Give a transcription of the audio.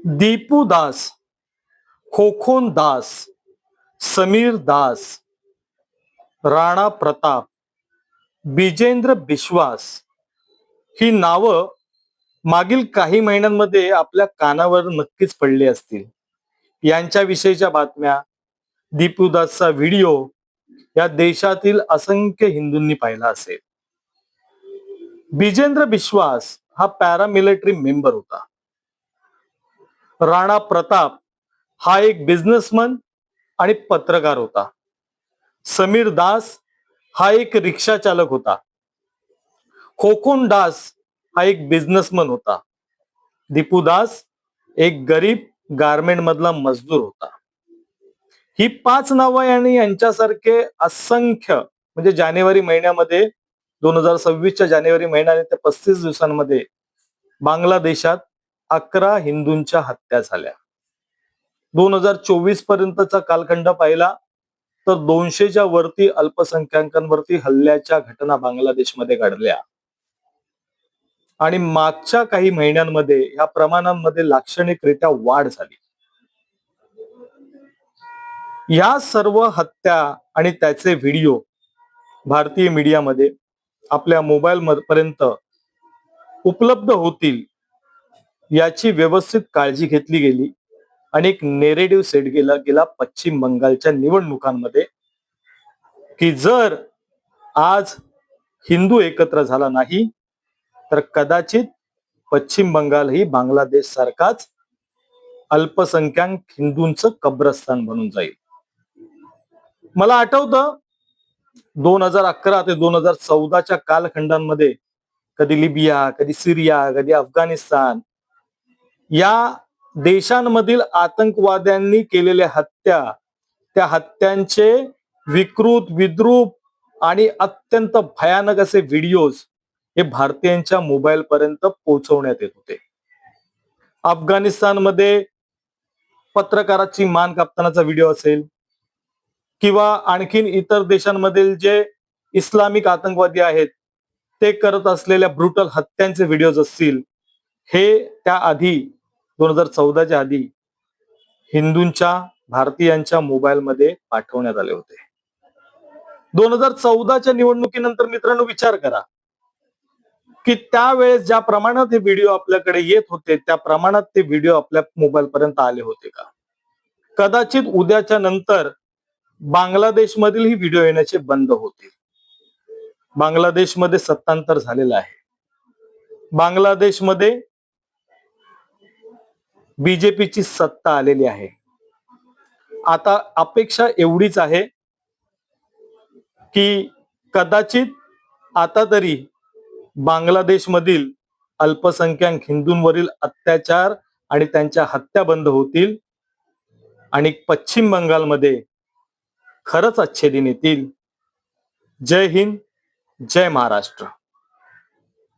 दीपू दास, खोखोन दास, समीर दास, राणा प्रताप, बिजेंद्र बिश्वास ही नावं मागील काही महिन्यांमध्ये आपल्या कानावर नक्कीच पडली असतील. यांच्याविषयीच्या बातम्या, दीपू दासचा व्हिडिओ या देशातील असंख्य हिंदूंनी पाहिला असेल. बिजेंद्र बिश्वास हा पॅरामिलिटरी मेंबर होता. राणा प्रताप हा एक बिझनेसमन आणि पत्रकार होता. समीर दास हा एक रिक्षा चालक होता. खोखोन दास हा एक बिझनेसमन होता. दीपू दास एक गरीब गारमेंट मधला मजदूर होता. ही 5 नावं आणि यांच्यासारखे असंख्य म्हणजे जानेवारी महिन्यामध्ये 2026च्या जानेवारी महिन्यात ते 35 दिवसांमध्ये बांगलादेशात 11 हिंदूंच्या हत्या झाल्या. 2024 पर्यंतचा कालखंड पाहिला तर 200च्या वरती अल्पसंख्याकांवरती हल्ल्याच्या घटना बांगलादेशमध्ये घडल्या. आणि मागच्या काही महिन्यांमध्ये या प्रमाणांमध्ये लाक्षणिकरित्या वाढ झाली. या सर्व हत्या आणि त्याचे व्हिडिओ भारतीय मीडियामध्ये आपल्या मोबाईल पर्यंत उपलब्ध होतील याची व्यवस्थित काळजी घेतली गेली आणि एक नेरेटिव्ह सेट गेला पश्चिम बंगालच्या निवडणुकांमध्ये की जर आज हिंदू एकत्र झाला नाही तर कदाचित पश्चिम बंगाल ही बांगलादेश सारखाच अल्पसंख्याक हिंदूंचं कब्रस्तान बनून जाईल. मला आठवतं 2011 ते 2014च्या कालखंडांमध्ये कधी लिबिया, कधी सिरिया, कधी अफगाणिस्तान या देशांमधील आतंकवाद्यांनी केलेल्या हत्या, त्या हत्यांचे विकृत, विद्रूप आणि अत्यंत भयानक असे व्हिडिओज हे भारतीयांच्या मोबाईल पर्यंत पोहोचवण्यात येत होते. अफगाणिस्तानमध्ये पत्रकाराची मान कापतानाचा व्हिडिओ असेल किंवा आणखीन इतर देशांमधील जे इस्लामिक आतंकवादी आहेत ते करत असलेल्या ब्रुटल हत्यांचे व्हिडिओज असतील, हे त्या आधी 2014च्या आधी हिंदूंच्या भारतीयांच्या मोबाईलमध्ये पाठवण्यात आले होते. 2014च्या निवडणुकीनंतर मित्रांनो विचार करा की त्यावेळेस ज्या प्रमाणात हे व्हिडिओ आपल्याकडे येत होते त्या प्रमाणात ते व्हिडिओ आपल्या मोबाईल पर्यंत आले होते का? कदाचित उद्याच्या नंतर बांगलादेशमधील ही व्हिडिओ येण्याचे बंद होतील. बांगलादेशमध्ये सत्तांतर झालेलं आहे. बांगलादेशमध्ये बीजेपीची सत्ता आलेली आहे. आता अपेक्षा एवढीच आहे की कदाचित आता तरी बांगलादेशमधील अल्पसंख्याक हिंदूंवरील अत्याचार आणि त्यांच्या हत्या बंद होतील आणि पश्चिम बंगालमध्ये खरंच अच्छे दिन येतील. जय हिंद, जय महाराष्ट्र.